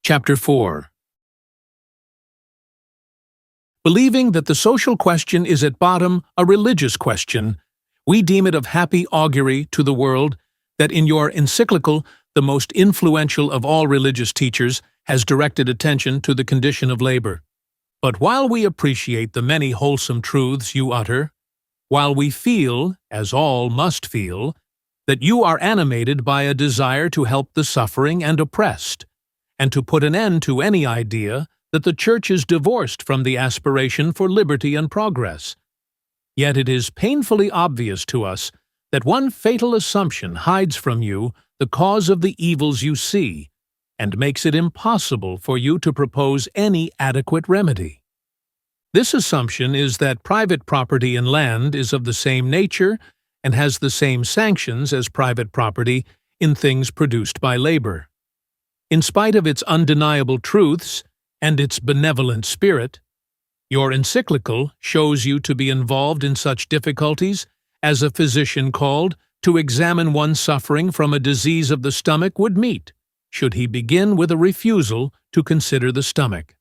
Chapter 4. Believing that the social question is at bottom a religious question, we deem it of happy augury to the world that in your encyclical, the most influential of all religious teachers has directed attention to the condition of labor. But while we appreciate the many wholesome truths you utter, while we feel, as all must feel, that you are animated by a desire to help the suffering and oppressed, and to put an end to any idea that the Church is divorced from the aspiration for liberty and progress, yet it is painfully obvious to us that one fatal assumption hides from you the cause of the evils you see, and makes it impossible for you to propose any adequate remedy. This assumption is that private property in land is of the same nature and has the same sanctions as private property in things produced by labor. In spite of its undeniable truths and its benevolent spirit, your encyclical shows you to be involved in such difficulties as a physician called to examine one suffering from a disease of the stomach would meet, should he begin with a refusal to consider the stomach.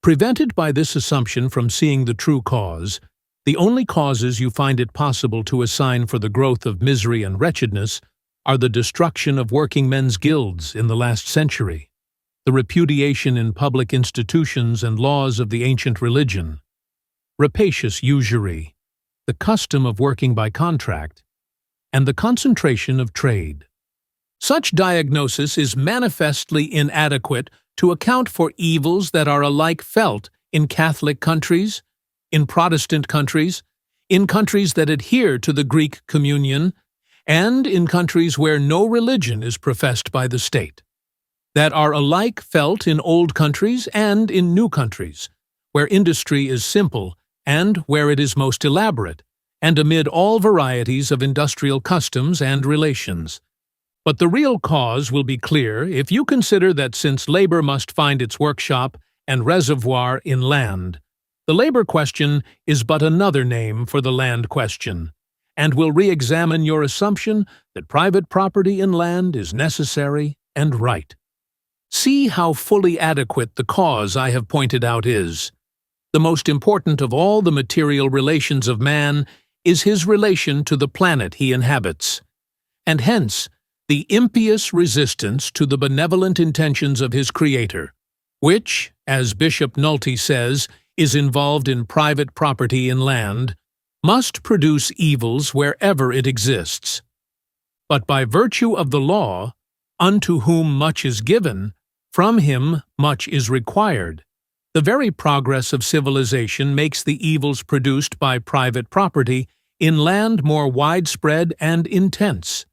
Prevented by this assumption from seeing the true cause, the only causes you find it possible to assign for the growth of misery and wretchedness are the destruction of working men's guilds in the last century, the repudiation in public institutions and laws of the ancient religion, rapacious usury, the custom of working by contract, and the concentration of trade. Such diagnosis is manifestly inadequate to account for evils that are alike felt in Catholic countries, in Protestant countries, in countries that adhere to the Greek communion, and in countries where no religion is professed by the state, that are alike felt in old countries and in new countries, where industry is simple and where it is most elaborate, and amid all varieties of industrial customs and relations. But the real cause will be clear if you consider that since labor must find its workshop and reservoir in land, the labor question is but another name for the land question, and will re-examine your assumption that private property in land is necessary and right. See how fully adequate the cause I have pointed out is. The most important of all the material relations of man is his relation to the planet he inhabits, and hence the impious resistance to the benevolent intentions of his Creator, which, as Bishop Nolte says, is involved in private property in land, must produce evils wherever it exists. But by virtue of the law, unto whom much is given, from him much is required. The very progress of civilization makes the evils produced by private property in land more widespread and intense.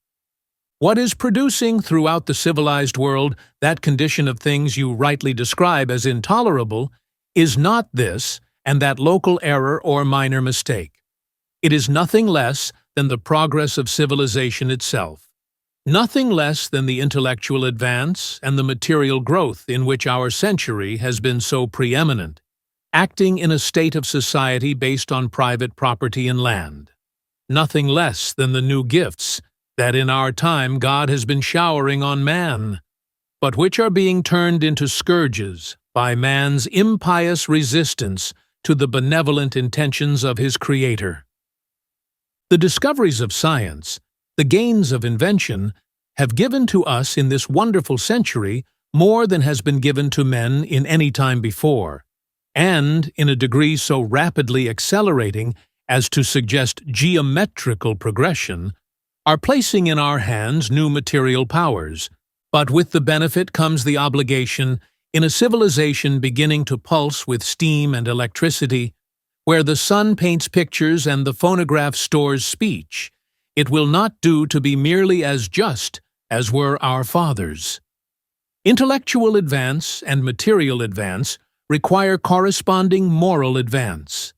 What is producing throughout the civilized world that condition of things you rightly describe as intolerable is not this and that local error or minor mistake. It is nothing less than the progress of civilization itself, nothing less than the intellectual advance and the material growth in which our century has been so preeminent, acting in a state of society based on private property in land, nothing less than the new gifts that in our time God has been showering on man, but which are being turned into scourges by man's impious resistance to the benevolent intentions of his Creator. The discoveries of science, the gains of invention, have given to us in this wonderful century more than has been given to men in any time before, and in a degree so rapidly accelerating as to suggest geometrical progression, are placing in our hands new material powers, but with the benefit comes the obligation, in a civilization beginning to pulse with steam and electricity, where the sun paints pictures and the phonograph stores speech, it will not do to be merely as just as were our fathers. Intellectual advance and material advance require corresponding moral advance.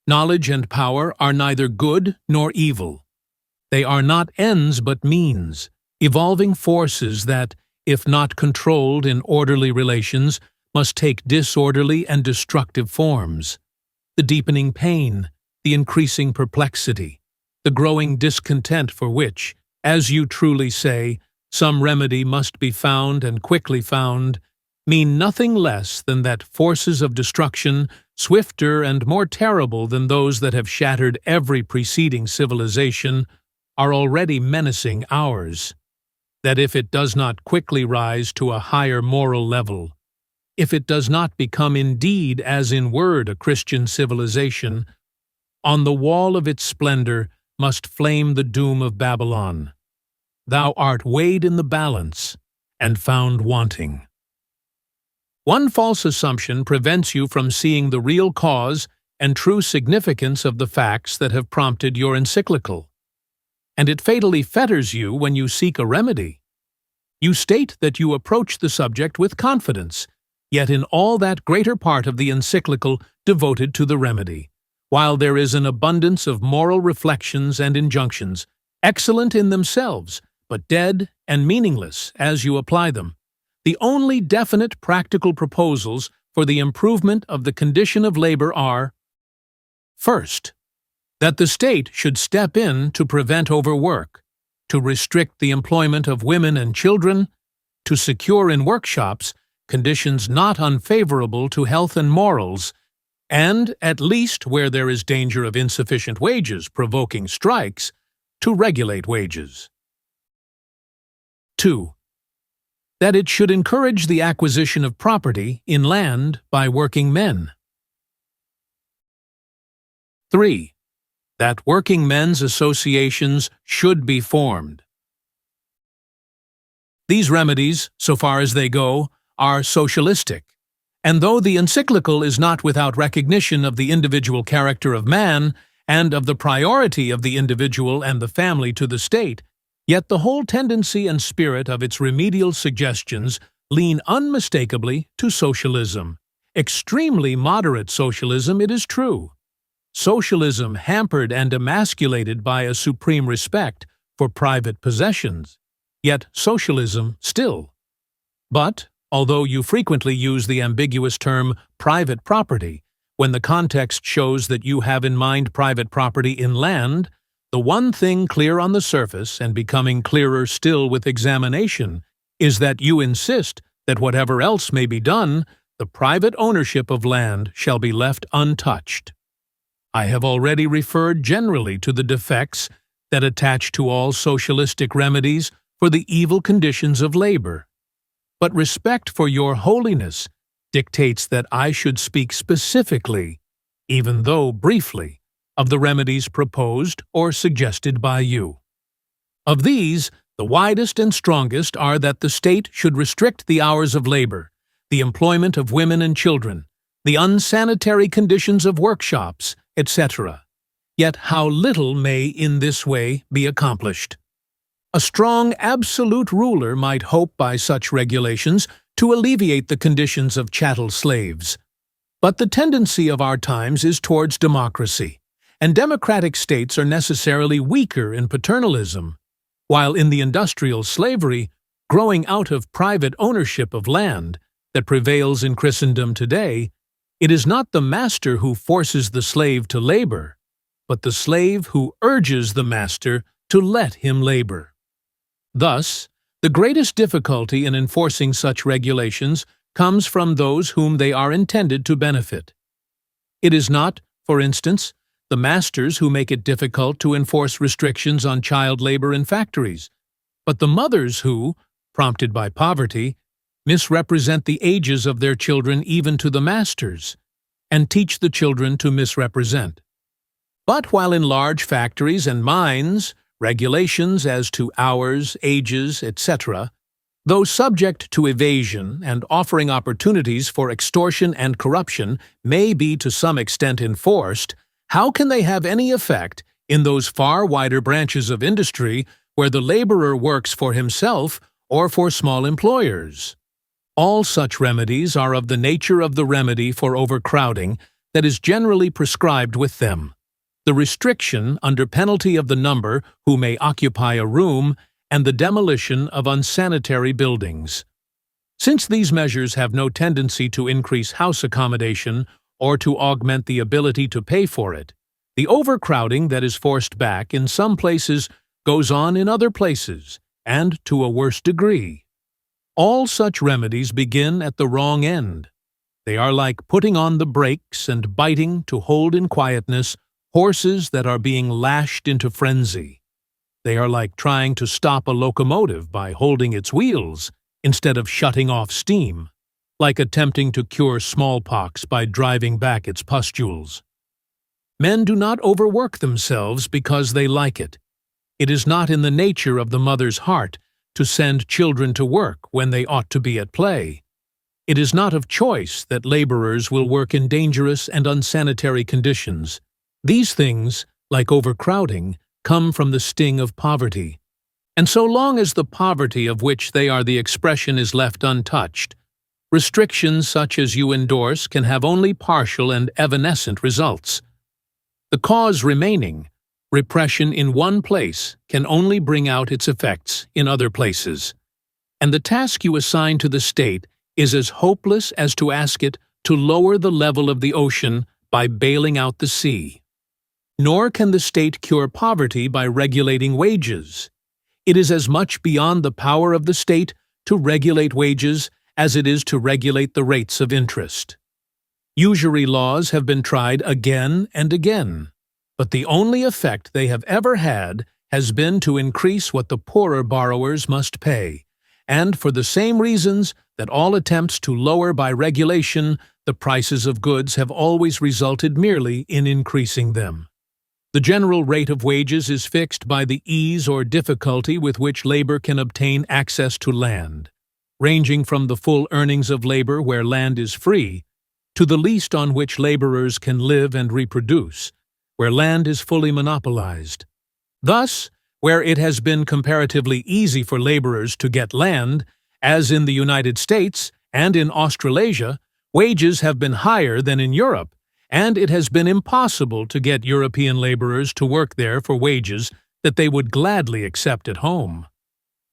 Knowledge and power are neither good nor evil. They are not ends but means, evolving forces that, if not controlled in orderly relations, must take disorderly and destructive forms. The deepening pain, the increasing perplexity, the growing discontent for which, as you truly say, some remedy must be found and quickly found, mean nothing less than that forces of destruction, swifter and more terrible than those that have shattered every preceding civilization, are already menacing ours. That if it does not quickly rise to a higher moral level, if it does not become indeed as in word a Christian civilization, on the wall of its splendor must flame the doom of Babylon. Thou art weighed in the balance and found wanting. One false assumption prevents you from seeing the real cause and true significance of the facts that have prompted your encyclical, and it fatally fetters you when you seek a remedy. You state that you approach the subject with confidence, yet in all that greater part of the encyclical devoted to the remedy, while there is an abundance of moral reflections and injunctions, excellent in themselves, but dead and meaningless as you apply them. The only definite practical proposals for the improvement of the condition of labor are: first, that the state should step in to prevent overwork, to restrict the employment of women and children, to secure in workshops conditions not unfavorable to health and morals, and, at least where there is danger of insufficient wages provoking strikes, to regulate wages. 2. That it should encourage the acquisition of property in land by working men. 3. That working men's associations should be formed. These remedies, so far as they go, are socialistic, and though the encyclical is not without recognition of the individual character of man and of the priority of the individual and the family to the state, yet the whole tendency and spirit of its remedial suggestions lean unmistakably to socialism. Extremely moderate socialism, it is true. Socialism hampered and emasculated by a supreme respect for private possessions, yet socialism still. But, although you frequently use the ambiguous term private property, when the context shows that you have in mind private property in land, the one thing clear on the surface and becoming clearer still with examination is that you insist that whatever else may be done, the private ownership of land shall be left untouched. I have already referred generally to the defects that attach to all socialistic remedies for the evil conditions of labor. But respect for your holiness dictates that I should speak specifically, even though briefly, of the remedies proposed or suggested by you. Of these, the widest and strongest are that the state should restrict the hours of labor, the employment of women and children, the unsanitary conditions of workshops, etc. Yet how little may in this way be accomplished. A strong absolute ruler might hope by such regulations to alleviate the conditions of chattel slaves. But the tendency of our times is towards democracy, and democratic states are necessarily weaker in paternalism, while in the industrial slavery, growing out of private ownership of land, that prevails in Christendom today, it is not the master who forces the slave to labor, but the slave who urges the master to let him labor. Thus, the greatest difficulty in enforcing such regulations comes from those whom they are intended to benefit. It is not, for instance, the masters who make it difficult to enforce restrictions on child labor in factories, but the mothers who, prompted by poverty, misrepresent the ages of their children even to the masters, and teach the children to misrepresent. But while in large factories and mines, regulations as to hours, ages, etc., though subject to evasion and offering opportunities for extortion and corruption, may be to some extent enforced, how can they have any effect in those far wider branches of industry where the laborer works for himself or for small employers? All such remedies are of the nature of the remedy for overcrowding that is generally prescribed with them. The restriction under penalty of the number who may occupy a room, and the demolition of unsanitary buildings. Since these measures have no tendency to increase house accommodation or to augment the ability to pay for it, the overcrowding that is forced back in some places goes on in other places, and to a worse degree. All such remedies begin at the wrong end. They are like putting on the brakes and biting to hold in quietness horses that are being lashed into frenzy. They are like trying to stop a locomotive by holding its wheels instead of shutting off steam, like attempting to cure smallpox by driving back its pustules. Men do not overwork themselves because they like it. It is not in the nature of the mother's heart to send children to work when they ought to be at play. It is not of choice that laborers will work in dangerous and unsanitary conditions. These things, like overcrowding, come from the sting of poverty. And so long as the poverty of which they are the expression is left untouched, restrictions such as you endorse can have only partial and evanescent results. The cause remaining, repression in one place, can only bring out its effects in other places. And the task you assign to the state is as hopeless as to ask it to lower the level of the ocean by bailing out the sea. Nor can the state cure poverty by regulating wages. It is as much beyond the power of the state to regulate wages as it is to regulate the rates of interest. Usury laws have been tried again and again, but the only effect they have ever had has been to increase what the poorer borrowers must pay, and for the same reasons that all attempts to lower by regulation the prices of goods have always resulted merely in increasing them. The general rate of wages is fixed by the ease or difficulty with which labor can obtain access to land, ranging from the full earnings of labor where land is free to the least on which laborers can live and reproduce, where land is fully monopolized. Thus, where it has been comparatively easy for laborers to get land, as in the United States and in Australasia, wages have been higher than in Europe, and it has been impossible to get European laborers to work there for wages that they would gladly accept at home.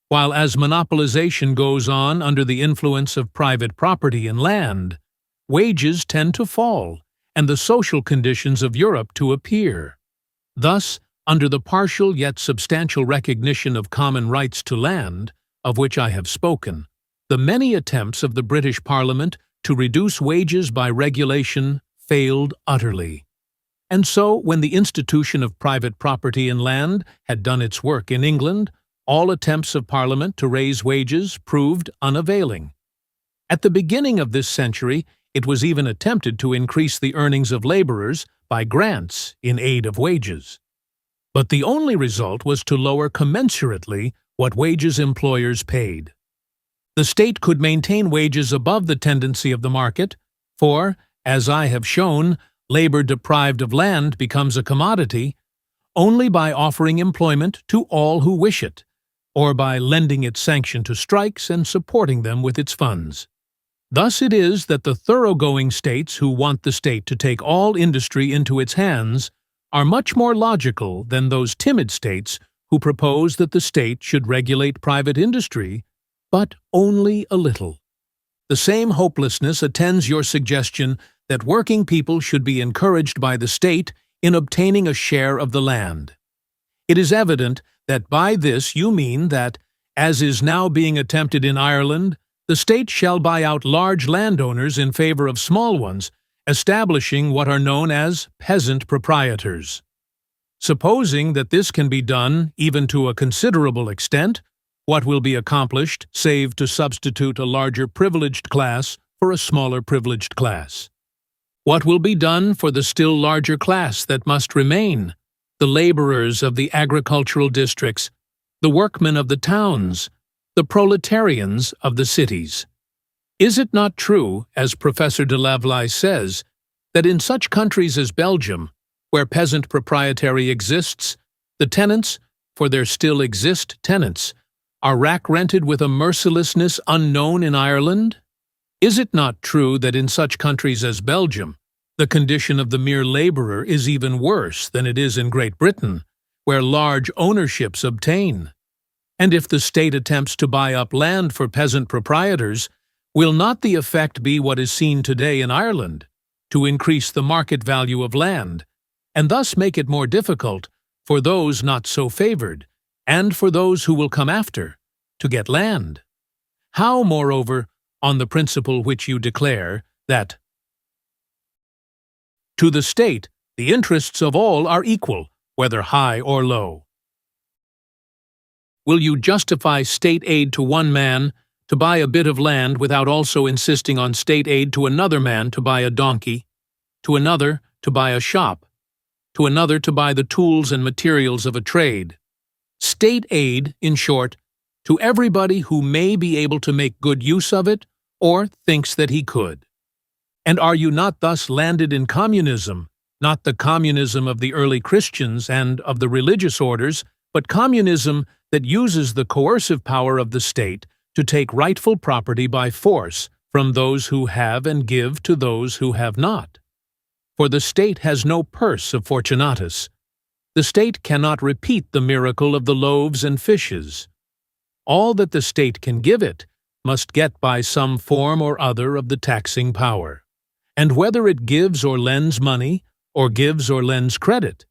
While as monopolization goes on under the influence of private property in land, wages tend to fall, and the social conditions of Europe to appear. Thus, under the partial yet substantial recognition of common rights to land, of which I have spoken, the many attempts of the British Parliament to reduce wages by regulation failed utterly. And so, when the institution of private property in land had done its work in England, all attempts of Parliament to raise wages proved unavailing. At the beginning of this century, it was even attempted to increase the earnings of laborers by grants in aid of wages. But the only result was to lower commensurately what wages employers paid. The state could maintain wages above the tendency of the market, for, as I have shown, labor deprived of land becomes a commodity only by offering employment to all who wish it, or by lending its sanction to strikes and supporting them with its funds. Thus it is that the thoroughgoing states who want the state to take all industry into its hands are much more logical than those timid states who propose that the state should regulate private industry, but only a little. The same hopelessness attends your suggestion that working people should be encouraged by the state in obtaining a share of the land. It is evident that by this you mean that, as is now being attempted in Ireland, the state shall buy out large landowners in favor of small ones, establishing what are known as peasant proprietors. Supposing that this can be done even to a considerable extent, what will be accomplished save to substitute a larger privileged class for a smaller privileged class? What will be done for the still larger class that must remain, the laborers of the agricultural districts, the workmen of the towns, the proletarians of the cities? Is it not true, as Professor de Lavalais says, that in such countries as Belgium, where peasant proprietary exists, the tenants, for there still exist tenants, are rack-rented with a mercilessness unknown in Ireland? Is it not true that in such countries as Belgium, the condition of the mere laborer is even worse than it is in Great Britain, where large ownerships obtain? And if the state attempts to buy up land for peasant proprietors, will not the effect be what is seen today in Ireland, to increase the market value of land, and thus make it more difficult for those not so favored, and for those who will come after, to get land? How, moreover, on the principle which you declare, that to the state the interests of all are equal, whether high or low, will you justify state aid to one man to buy a bit of land without also insisting on state aid to another man to buy a donkey, to another to buy a shop, to another to buy the tools and materials of a trade? State aid, in short, to everybody who may be able to make good use of it or thinks that he could. And are you not thus landed in communism, not the communism of the early Christians and of the religious orders, but communism that uses the coercive power of the state to take rightful property by force from those who have and give to those who have not? For the state has no purse of Fortunatus. The state cannot repeat the miracle of the loaves and fishes. All that the state can give it must get by some form or other of the taxing power. And whether it gives or lends money, or gives or lends credit,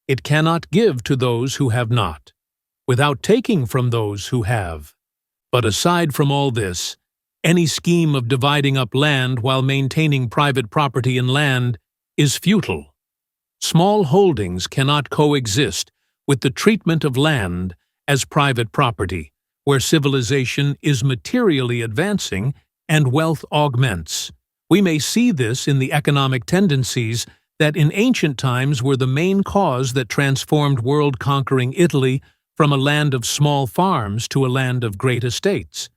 it cannot give to those who have not, without taking from those who have. But aside from all this, any scheme of dividing up land while maintaining private property in land is futile. Small holdings cannot coexist with the treatment of land as private property, where civilization is materially advancing and wealth augments. We may see this in the economic tendencies that in ancient times were the main cause that transformed world-conquering Italy from a land of small farms to a land of great estates.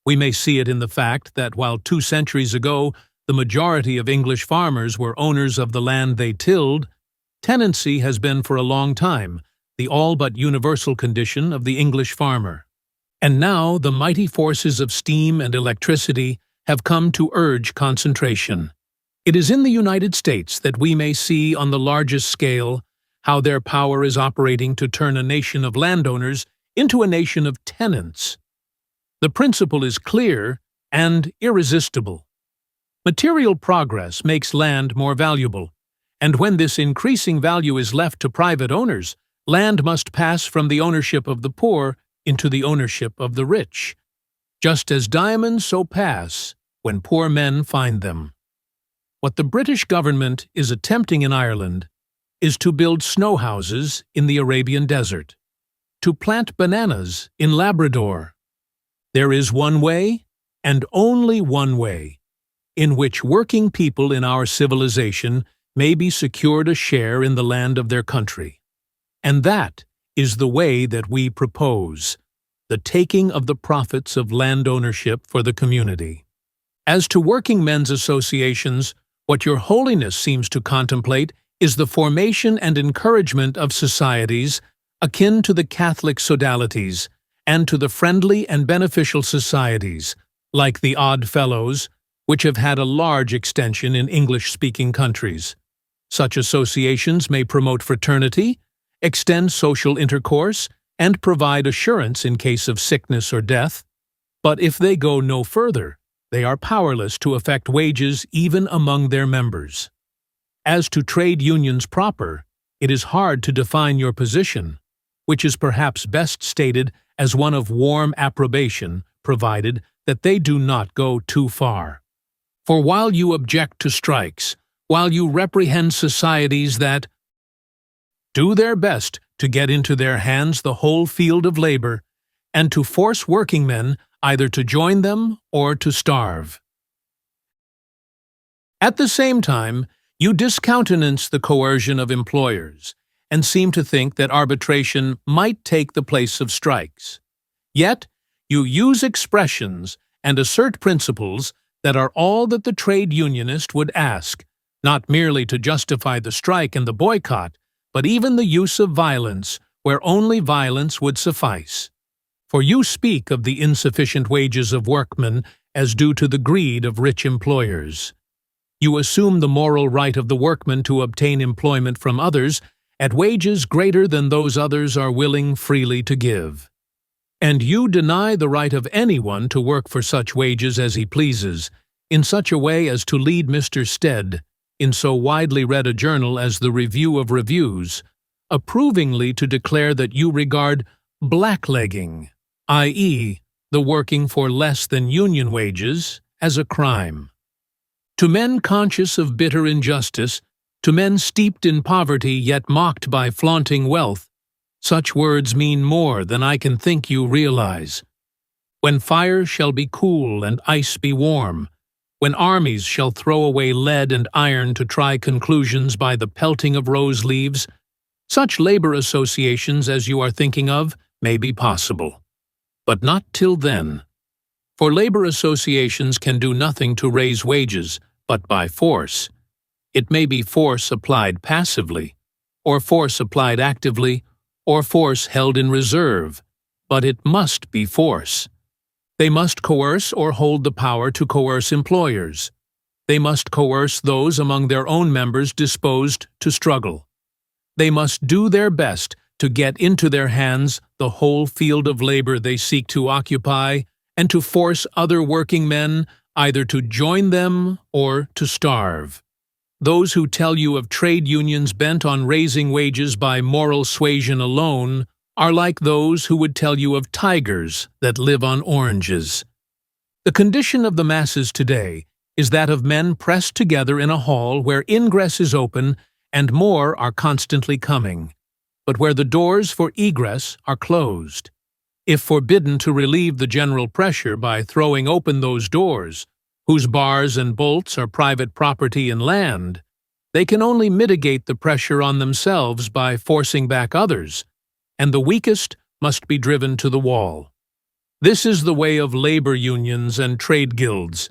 We may see it in the fact that while 2 centuries ago the majority of English farmers were owners of the land they tilled, tenancy has been for a long time the all but universal condition of the English farmer. And now the mighty forces of steam and electricity have come to urge concentration. It is in the United States that we may see on the largest scale how their power is operating to turn a nation of landowners into a nation of tenants. The principle is clear and irresistible. Material progress makes land more valuable, and when this increasing value is left to private owners, land must pass from the ownership of the poor into the ownership of the rich. Just as diamonds so pass when poor men find them. What the British government is attempting in Ireland is to build snow houses in the Arabian desert, to plant bananas in Labrador. There is one way, and only one way, in which working people in our civilization may be secured a share in the land of their country. And that is the way that we propose, the taking of the profits of land ownership for the community. As to working men's associations, what Your Holiness seems to contemplate is the formation and encouragement of societies akin to the Catholic sodalities and to the friendly and beneficial societies, like the Odd Fellows, which have had a large extension in English-speaking countries. Such associations may promote fraternity, extend social intercourse, and provide assurance in case of sickness or death. But if they go no further, they are powerless to affect wages even among their members. As to trade unions proper, it is hard to define your position, which is perhaps best stated as one of warm approbation, provided that they do not go too far. For while you object to strikes, while you reprehend societies that do their best to get into their hands the whole field of labor, and to force working men either to join them or to starve. At the same time, you discountenance the coercion of employers, and seem to think that arbitration might take the place of strikes. Yet, you use expressions and assert principles that are all that the trade unionist would ask, not merely to justify the strike and the boycott, but even the use of violence where only violence would suffice. For you speak of the insufficient wages of workmen as due to the greed of rich employers. You assume the moral right of the workman to obtain employment from others at wages greater than those others are willing freely to give. And you deny the right of anyone to work for such wages as he pleases, in such a way as to lead Mr. Stead, in so widely read a journal as the Review of Reviews, approvingly to declare that you regard blacklegging, i.e., the working for less than union wages as a crime. To men conscious of bitter injustice, to men steeped in poverty yet mocked by flaunting wealth, such words mean more than I can think you realize. When fire shall be cool and ice be warm, when armies shall throw away lead and iron to try conclusions by the pelting of rose leaves, such labor associations as you are thinking of may be possible. But not till then. For labor associations can do nothing to raise wages, but by force. It may be force applied passively, or force applied actively, or force held in reserve, but it must be force. They must coerce or hold the power to coerce employers. They must coerce those among their own members disposed to struggle. They must do their best to get into their hands the whole field of labor they seek to occupy and to force other working men either to join them or to starve. Those who tell you of trade unions bent on raising wages by moral suasion alone are like those who would tell you of tigers that live on oranges. The condition of the masses today is that of men pressed together in a hall where ingress is open and more are constantly coming, but where the doors for egress are closed. If forbidden to relieve the general pressure by throwing open those doors, whose bars and bolts are private property and land, they can only mitigate the pressure on themselves by forcing back others, and the weakest must be driven to the wall. This is the way of labor unions and trade guilds.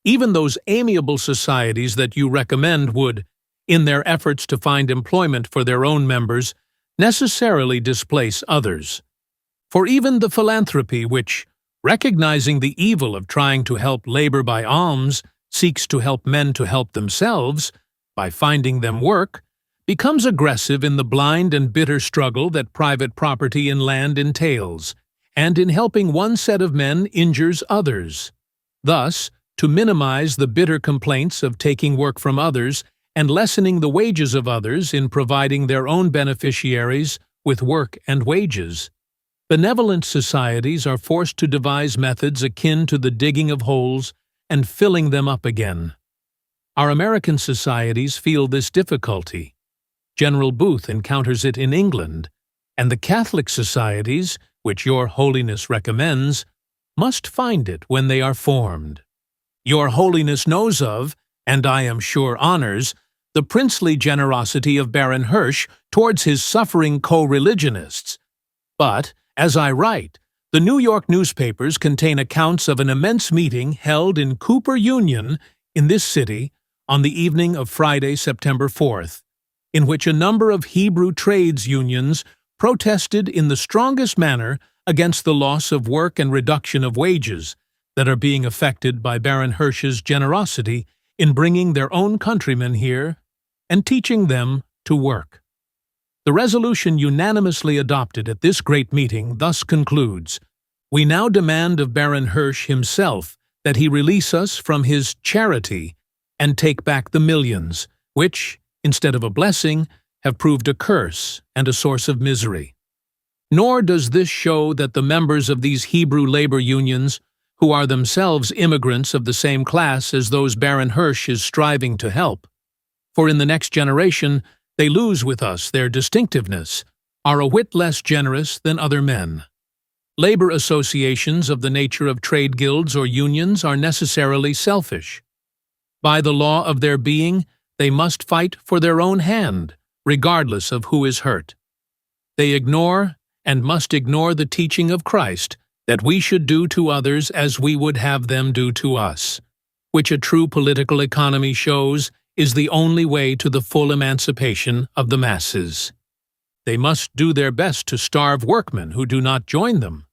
Even those amiable societies that you recommend would, in their efforts to find employment for their own members, necessarily displace others. For even the philanthropy which, recognizing the evil of trying to help labor by alms, seeks to help men to help themselves, by finding them work, becomes aggressive in the blind and bitter struggle that private property and land entails, and in helping one set of men injures others. Thus, to minimize the bitter complaints of taking work from others and lessening the wages of others in providing their own beneficiaries with work and wages, benevolent societies are forced to devise methods akin to the digging of holes and filling them up again. Our American societies feel this difficulty. General Booth encounters it in England, and the Catholic societies, which Your Holiness recommends, must find it when they are formed. Your Holiness knows of, and I am sure honors, the princely generosity of Baron Hirsch towards his suffering co-religionists. But, as I write, the New York newspapers contain accounts of an immense meeting held in Cooper Union in this city on the evening of Friday, September 4th, in which a number of Hebrew trades unions protested in the strongest manner against the loss of work and reduction of wages that are being effected by Baron Hirsch's generosity in bringing their own countrymen here and teaching them to work. The resolution unanimously adopted at this great meeting thus concludes: "We now demand of Baron Hirsch himself that he release us from his charity and take back the millions, which, instead of a blessing, have proved a curse and a source of misery." Nor does this show that the members of these Hebrew labor unions, who are themselves immigrants of the same class as those Baron Hirsch is striving to help, for in the next generation they lose with us their distinctiveness, are a whit less generous than other men. Labor associations of the nature of trade guilds or unions are necessarily selfish. By the law of their being, they must fight for their own hand, regardless of who is hurt. They ignore and must ignore the teaching of Christ that we should do to others as we would have them do to us, which a true political economy shows is the only way to the full emancipation of the masses. They must do their best to starve workmen who do not join them.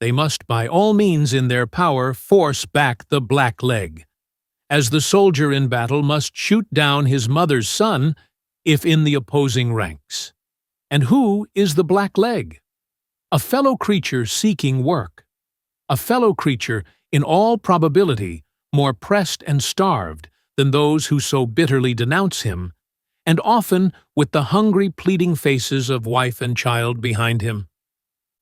They must by all means in their power force back the black leg, as the soldier in battle must shoot down his mother's son if in the opposing ranks. And who is the black leg? A fellow creature seeking work. A fellow creature, in all probability, more pressed and starved than those who so bitterly denounce him, and often with the hungry, pleading faces of wife and child behind him.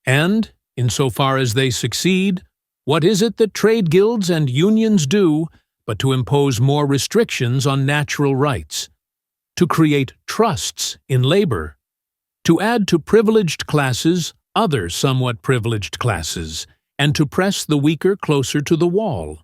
And, in so far as they succeed, What is it that trade guilds and unions do but to impose more restrictions on natural rights, to create trusts in labor, to add to privileged classes other somewhat privileged classes, and to press the weaker closer to the wall?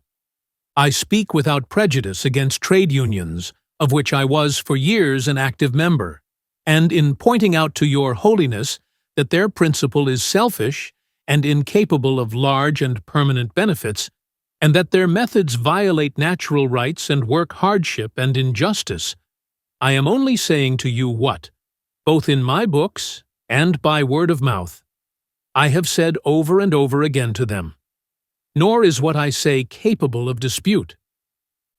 I speak without prejudice against trade unions, of which I was for years an active member, and in pointing out to your holiness that their principle is selfish and incapable of large and permanent benefits, and that their methods violate natural rights and work hardship and injustice, I am only saying to you what, both in my books and by word of mouth, I have said over and over again to them. Nor is what I say capable of dispute.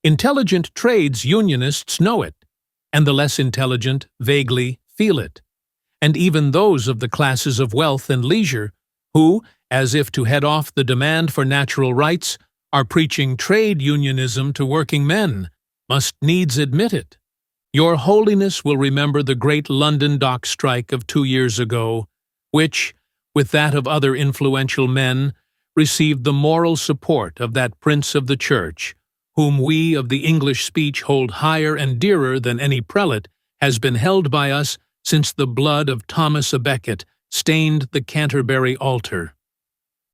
Intelligent trades unionists know it, and the less intelligent vaguely feel it, and even those of the classes of wealth and leisure who, as if to head off the demand for natural rights, are preaching trade unionism to working men, must needs admit it. Your Holiness will remember the great London dock strike of 2 years ago, which, with that of other influential men, received the moral support of that Prince of the Church, whom we of the English speech hold higher and dearer than any prelate has been held by us since the blood of Thomas à Becket stained the Canterbury altar.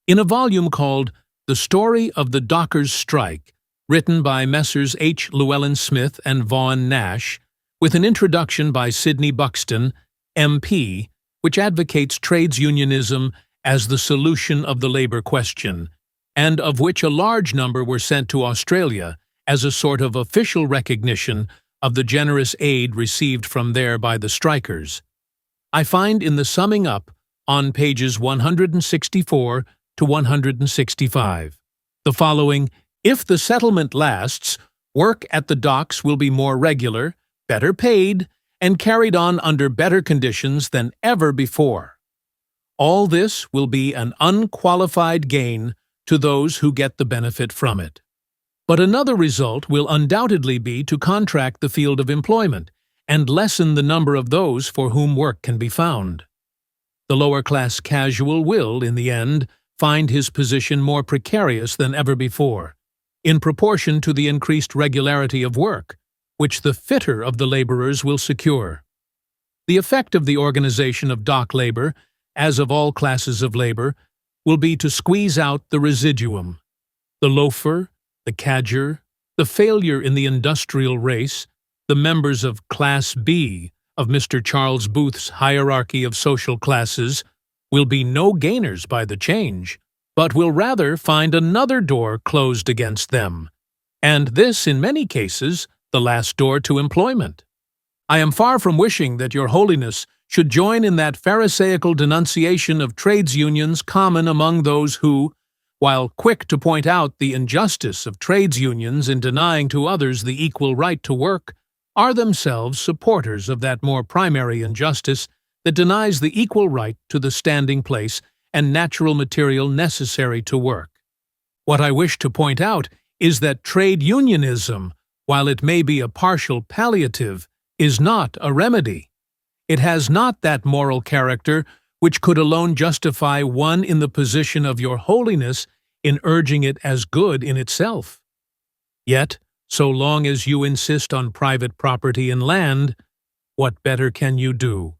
In a volume called The Story of the Dockers' Strike, written by Messrs. H. Llewellyn Smith and Vaughan Nash, with an introduction by Sidney Buxton, MP, which advocates trades unionism as the solution of the labor question, and of which a large number were sent to Australia as a sort of official recognition of the generous aid received from there by the strikers. I find in the summing up on pages 164 to 165 the following: if the settlement lasts, work at the docks will be more regular, better paid, and carried on under better conditions than ever before. All this will be an unqualified gain to those who get the benefit from it. But another result will undoubtedly be to contract the field of employment and lessen the number of those for whom work can be found. The lower-class casual will, in the end, find his position more precarious than ever before, in proportion to the increased regularity of work, which the fitter of the laborers will secure. The effect of the organization of dock labor, as of all classes of labor, will be to squeeze out the residuum. The loafer, the cadger, the failure in the industrial race, the members of Class B of Mr. Charles Booth's hierarchy of social classes, will be no gainers by the change, but will rather find another door closed against them, and this, in many cases, the last door to employment. I am far from wishing that Your Holiness should join in that pharisaical denunciation of trades unions common among those who, while quick to point out the injustice of trades unions in denying to others the equal right to work, are themselves supporters of that more primary injustice that denies the equal right to the standing place and natural material necessary to work. What I wish to point out is that trade unionism, while it may be a partial palliative, is not a remedy. It has not that moral character which could alone justify one in the position of Your Holiness in urging it as good in itself. Yet, so long as you insist on private property in land, what better can you do?